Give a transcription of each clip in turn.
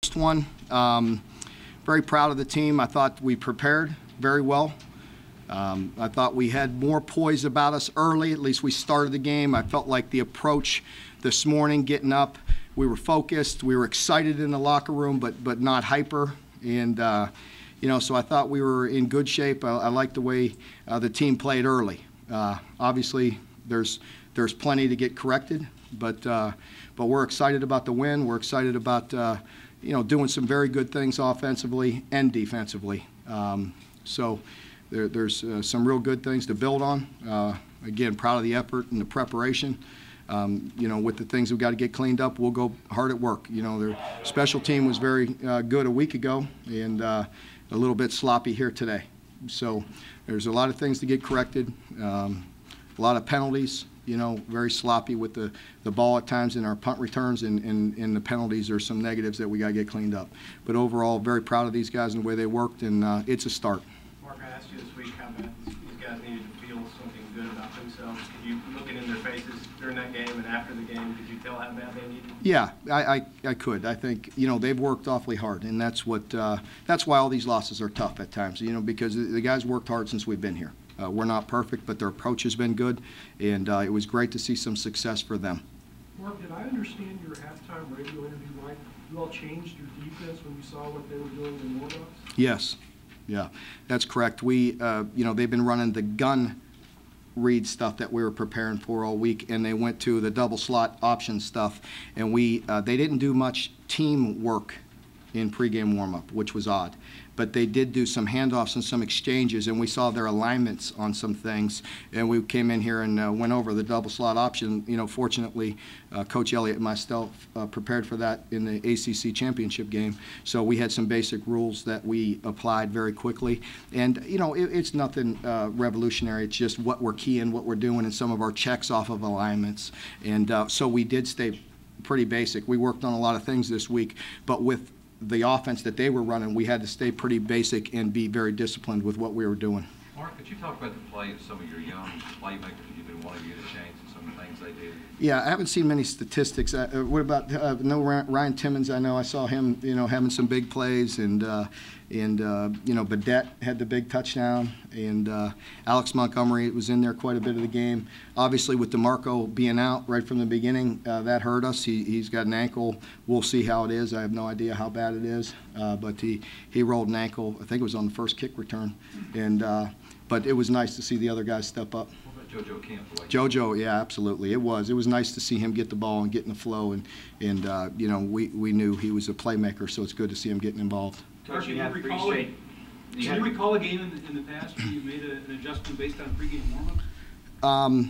First one, very proud of the team. I thought we prepared very well. I thought we had more poise about us early. At least we started the game. I felt like the approach this morning, getting up, we were focused. We were excited in the locker room, but not hyper. And so I thought we were in good shape. I liked the way the team played early. Obviously, there's plenty to get corrected, but we're excited about the win. We're excited about doing some very good things offensively and defensively. So there's some real good things to build on. Again, proud of the effort and the preparation. With the things we've got to get cleaned up, we'll go hard at work. Their special team was very good a week ago and a little bit sloppy here today. So there's a lot of things to get corrected, a lot of penalties, very sloppy with the ball at times in our punt returns, and the penalties are some negatives that we got to get cleaned up. But overall, very proud of these guys and the way they worked, and it's a start. Mark, I asked you this week how bad these guys needed to feel something good about themselves. Could you, looking in their faces during that game and after the game, could you tell how bad they needed? Yeah, I could. I think they've worked awfully hard, and that's why all these losses are tough at times. Because the guys worked hard since we've been here. We're not perfect, but their approach has been good, and it was great to see some success for them. Mark, did I understand your halftime radio interview right? You all changed your defense when you saw what they were doing in warm-ups? Yes. Yeah, that's correct. We, they've been running the gun read stuff that we were preparing for all week, and they went to the double slot option stuff, and they didn't do much team work in pregame warm-up, which was odd. But they did do some handoffs and some exchanges, and we saw their alignments on some things. And we came in here and went over the double slot option. Fortunately, Coach Elliott and myself prepared for that in the ACC championship game. So we had some basic rules that we applied very quickly. And it's nothing revolutionary. It's just what we're keying, what we're doing, and some of our checks off of alignments. And so we did stay pretty basic. We worked on a lot of things this week, but with the offense that they were running, we had to stay pretty basic and be very disciplined with what we were doing. Mark, could you talk about the play of some of your young playmakers you've been wanting to get a chance and some of the things they did? Yeah, I haven't seen many statistics. What about Ryan Timmons? I know I saw him, having some big plays, and Badette had the big touchdown, and Alex Montgomery was in there quite a bit of the game. Obviously, with DeMarco being out right from the beginning, that hurt us. He's got an ankle. We'll see how it is. I have no idea how bad it is, but he rolled an ankle. I think it was on the first kick return, and but it was nice to see the other guys step up. JoJo Camp. JoJo, yeah, absolutely. It was nice to see him get the ball and get in the flow, and we knew he was a playmaker, so it's good to see him getting involved. Coach, can you recall a game in the past where you made an adjustment based on pregame warm-up?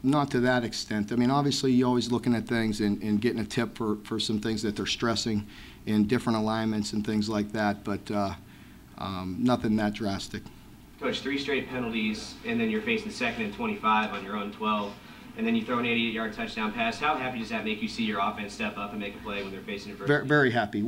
Not to that extent. I mean, obviously, you're always looking at things and getting a tip for some things that they're stressing in different alignments and things like that, but nothing that drastic. Coach, 3 straight penalties, and then you're facing 2nd and 25 on your own 12, and then you throw an 88-yard touchdown pass. How happy does that make you see your offense step up and make a play when they're facing adversity? Very, very happy.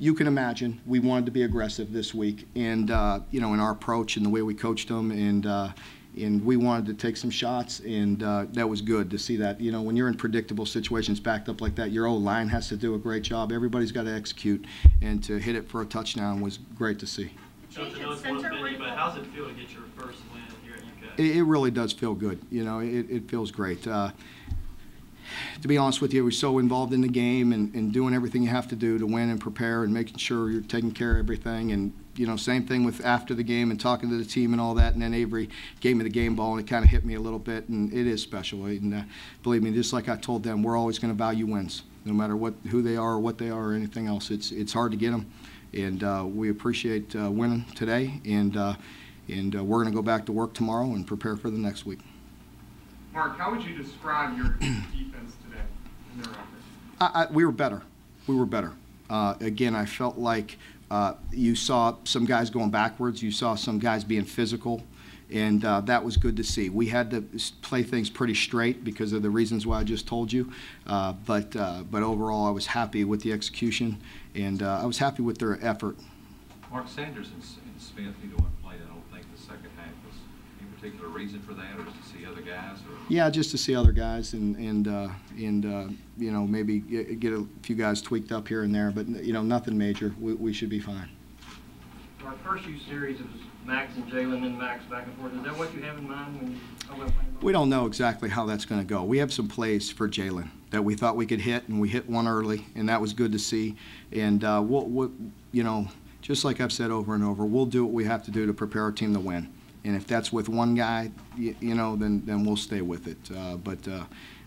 You can imagine we wanted to be aggressive this week, and in our approach and the way we coached them, and we wanted to take some shots, and that was good to see that. When you're in predictable situations backed up like that, your O-line has to do a great job. Everybody's got to execute, and to hit it for a touchdown was great to see. Coach, I know it's one penny, but how does it feel to get your first win here at UK? It really does feel good. It feels great. To be honest with you, we're so involved in the game and doing everything you have to do to win and prepare and making sure you're taking care of everything. And, same thing with after the game and talking to the team and all that. And then Avery gave me the game ball, and it kind of hit me a little bit. And it is special. And believe me, just like I told them, we're always going to value wins, no matter who they are or what they are or anything else. It's hard to get them. And we appreciate winning today. And we're going to go back to work tomorrow and prepare for the next week. Mark, how would you describe your defense today in their effort? We were better. We were better. Again, I felt like you saw some guys going backwards. You saw some guys being physical, and that was good to see. We had to play things pretty straight because of the reasons why I just told you. But overall, I was happy with the execution, and I was happy with their effort. Mark, Sanders and Smith, either one played. I don't think the second half was particular reason for that, or just to see other guys? Or? Yeah, just to see other guys and you know, maybe get a few guys tweaked up here and there, but you know, nothing major. We should be fine. Our first few series, it was Max and Jalen and Max back and forth. Is that what you have in mind when you talk about playing ball? We don't know exactly how that's going to go. We have some plays for Jalen that we thought we could hit, and we hit one early, and that was good to see. And we'll you know, just like I've said over and over, we'll do what we have to do to prepare our team to win. And if that's with one guy, you know, then we'll stay with it. But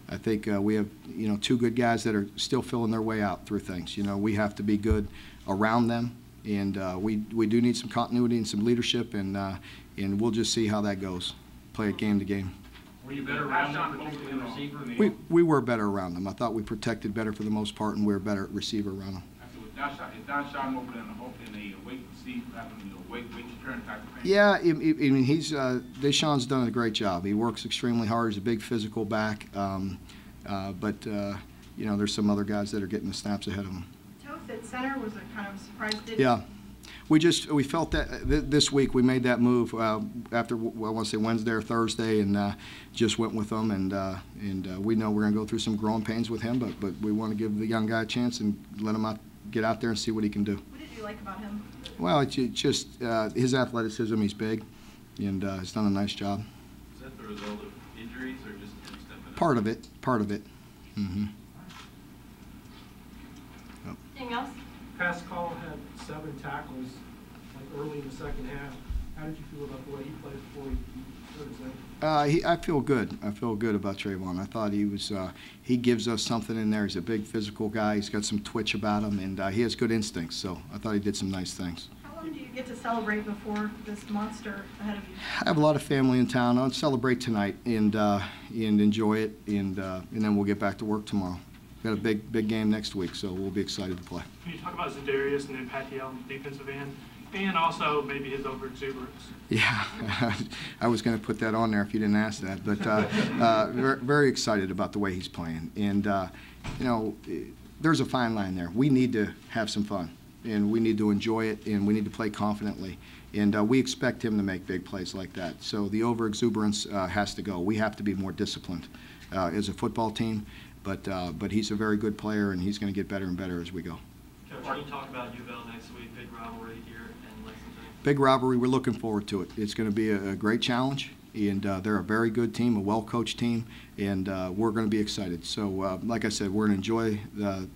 I think we have, you know, two good guys that are still filling their way out through things. You know, we have to be good around them, and we do need some continuity and some leadership, and we'll just see how that goes. Play it game to game. Were you better around them, particularly the receiver? We were better around them. I thought we protected better for the most part, and we were better at receiver around them. Is Don Sean over there in a weight receiver, weight turn type of thing? Yeah, I mean, Deshaun's done a great job. He works extremely hard. He's a big physical back, but you know, there's some other guys that are getting the snaps ahead of him. Toth at center was a kind of surprise. Yeah, we felt that this week we made that move after, well, I want to say Wednesday or Thursday, and just went with him, and we know we're going to go through some growing pains with him, but we want to give the young guy a chance and let him get out there and see what he can do. What did you like about him? Well, it's just his athleticism. He's big, and he's done a nice job. Is that the result of injuries or just him stepping up? Part of it. Mm-hmm. Yep. Anything else? Pascal had 7 tackles like early in the second half. How did you feel about the way he played before he hurt his ankle? I feel good. I feel good about Trayvon. I thought he was. He gives us something in there. He's a big physical guy. He's got some twitch about him, and he has good instincts. So I thought he did some nice things. How long do you get to celebrate before this monster ahead of you? I have a lot of family in town. I'll celebrate tonight and enjoy it, and then we'll get back to work tomorrow. We've got a big game next week, so we'll be excited to play. Can you talk about Zadarius and then Patiel on the defensive end, and also maybe his overexuberance? Yeah, I was going to put that on there if you didn't ask that, but very excited about the way he's playing. And, you know, there's a fine line there. We need to have some fun, and we need to enjoy it, and we need to play confidently. And we expect him to make big plays like that. So the overexuberance has to go. We have to be more disciplined as a football team, but he's a very good player, and he's going to get better and better as we go. Coach, can you talk about UVL next week, big rivalry here in Lexington? Big rivalry. We're looking forward to it. It's going to be a great challenge, and they're a very good team, a well-coached team, and we're going to be excited. So, like I said, we're going to enjoy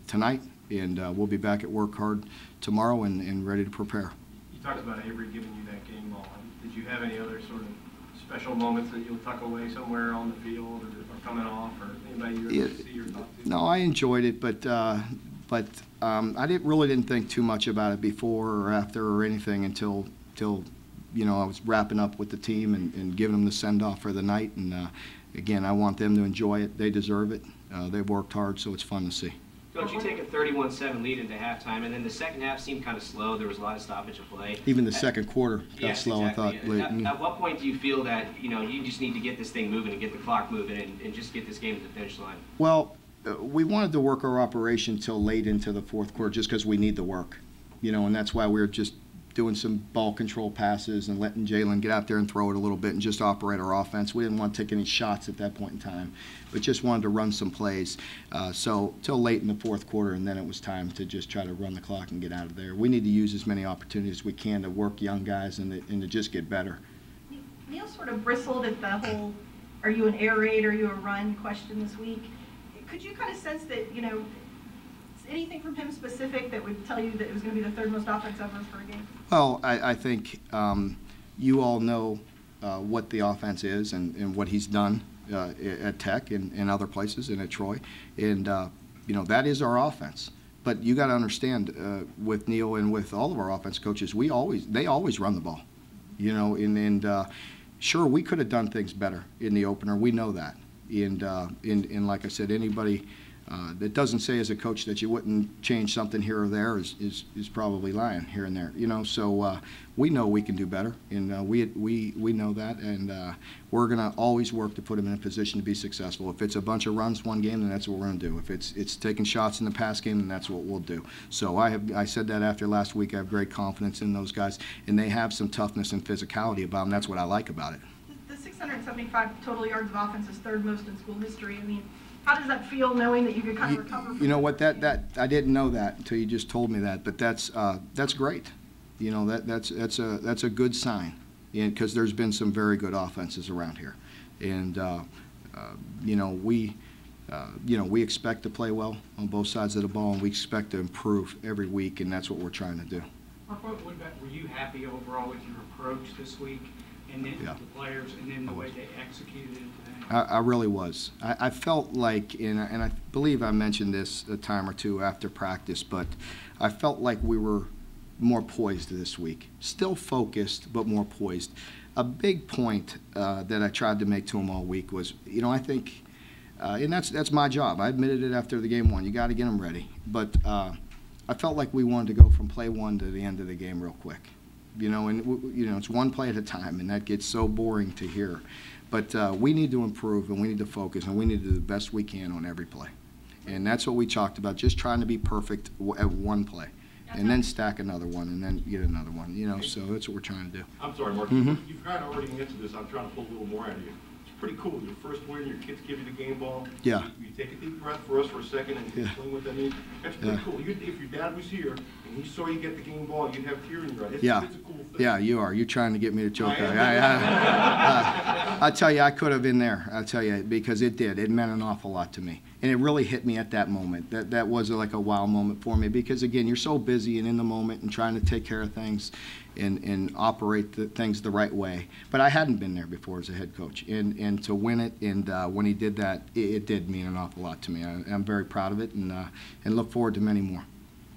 tonight, and we'll be back at work hard tomorrow and ready to prepare. You talked about Avery giving you that game ball. Did you have any other sort of special moments that you'll tuck away somewhere on the field or coming off, or anybody you see or talk to? No, I enjoyed it, but I didn't think too much about it before or after or anything until you know, I was wrapping up with the team and giving them the send-off for the night. And again, I want them to enjoy it. They deserve it. They've worked hard, so it's fun to see. Coach, you take a 31-7 lead into halftime, and then the second half seemed kind of slow. There was a lot of stoppage of play. Even the second quarter got yes, slow, exactly. I thought. Late. At what point do you feel that, you know, you just need to get this thing moving and get the clock moving and just get this game to the finish line? Well, we wanted to work our operation till late into the fourth quarter just because we need the work, you know, and that's why we were just doing some ball control passes and letting Jalen get out there and throw it a little bit and just operate our offense. We didn't want to take any shots at that point in time, but just wanted to run some plays. So till late in the fourth quarter, and then it was time to just try to run the clock and get out of there. We need to use as many opportunities as we can to work young guys and to just get better. Neil sort of bristled at the whole, are you an air raid, are you a run question this week. Could you kind of sense that, you know, anything from him specific that would tell you that it was going to be the third most offense ever for a game? Well, I think you all know what the offense is and what he's done at Tech and other places and at Troy. And, you know, that is our offense. But you got to understand, with Neil and with all of our offense coaches, they always run the ball. You know, and sure, we could have done things better in the opener. We know that. And like I said, anybody that doesn't say as a coach that you wouldn't change something here or there is probably lying here and there, you know. So we know we can do better, and we know that, and we're going to always work to put them in a position to be successful. If it's a bunch of runs one game, then that's what we're going to do. If it's taking shots in the pass game, then that's what we'll do. So I said that after last week. I have great confidence in those guys, and they have some toughness and physicality about them. That's what I like about it. The 675 total yards of offense is third most in school history. I mean, how does that feel knowing that you could kind of recover from You know what, that I didn't know that until you just told me that, but that's great. You know, that's a good sign, because there's been some very good offenses around here. And, you know, we expect to play well on both sides of the ball, and we expect to improve every week, and that's what we're trying to do. Mark, were you happy overall with your approach this week, and then the players, and then the way they executed it today? I really was. I felt like, and I believe I mentioned this a time or two after practice, but I felt like we were more poised this week. Still focused, but more poised. A big point that I tried to make to them all week was, you know, I think, and that's my job. I admitted it after the game one. You got to get them ready. But I felt like we wanted to go from play one to the end of the game real quick. You know, and you know, it's one play at a time, and that gets so boring to hear. But we need to improve, and we need to focus, and we need to do the best we can on every play. And that's what we talked about, just trying to be perfect at one play, and then stack another one, and then get another one. You know, so that's what we're trying to do. I'm sorry, Mark. You've kind of already answered this. I'm trying to pull a little more out of you. It's pretty cool. Your first win, your kids give you the game ball. Yeah. You take a deep breath for us for a second and explain what that means. That's pretty cool. If your dad was here and he saw you get the game ball, you'd have tears in your eyes. It's a cool thing. Yeah, you are. You're trying to get me to choke. I tell you, I could have been there. I tell you, because it did. It meant an awful lot to me, and it really hit me at that moment. That was like a wow moment for me, because again, you're so busy and in the moment and trying to take care of things and operate things the right way. But I hadn't been there before as a head coach, and to win it, and when he did that, it did mean an awful lot to me. I'm very proud of it, and look forward to many more.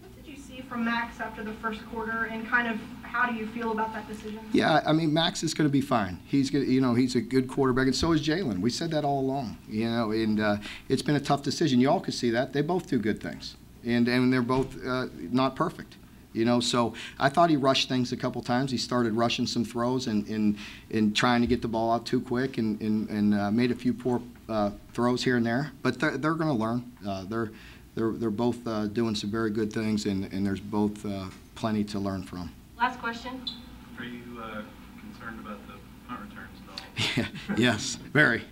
What did you see from Max after the first quarter, and kind of how do you feel about that decision? Yeah, I mean, Max is going to be fine. He's going, you know, he's a good quarterback, and so is Jalen. We said that all along, you know, and it's been a tough decision. You all could see that. They both do good things, and they're both not perfect, you know. So I thought he rushed things a couple times. He started rushing some throws and trying to get the ball out too quick, and made a few poor throws here and there. But they're going to learn. They're both doing some very good things, and there's both plenty to learn from. Last question. Are you concerned about the punt returns at all? Yes, very.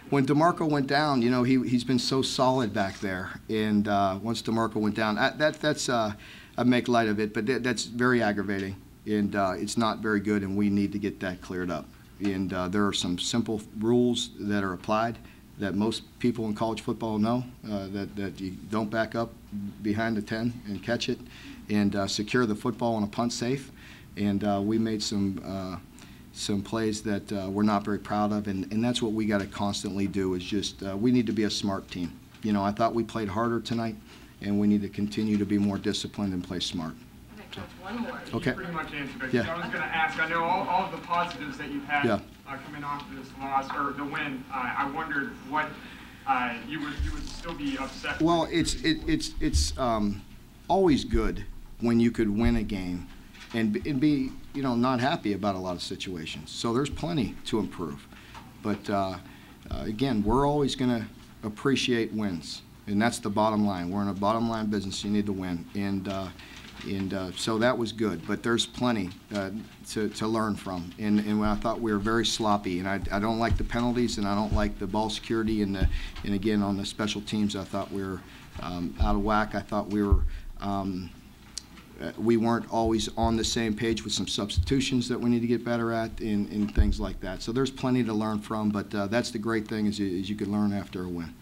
When DeMarco went down, you know, he's been so solid back there, and once DeMarco went down, that's I make light of it, but that's very aggravating, and it's not very good, and we need to get that cleared up. And there are some simple rules that are applied that most people in college football know, that you don't back up behind the 10 and catch it, and secure the football on a punt safe. And we made some plays that we're not very proud of, and that's what we got to constantly do, is just we need to be a smart team. You know, I thought we played harder tonight, and we need to continue to be more disciplined and play smart. Okay, one more. Okay. You pretty much answered it. Yeah. I was going to ask, I know all of the positives that you've had coming off of this loss, or the win. I wondered what you would still be upset with. Well, it's always good when you could win a game and be, you know, not happy about a lot of situations. So there's plenty to improve. But again, we're always going to appreciate wins, and that's the bottom line. We're in a bottom line business. You need to win, and so that was good. But there's plenty to learn from. And I thought we were very sloppy, and I don't like the penalties, and I don't like the ball security, and again on the special teams, I thought we were out of whack. I thought we weren't always on the same page with some substitutions that we need to get better at, and things like that. So there's plenty to learn from, but that's the great thing is you can learn after a win.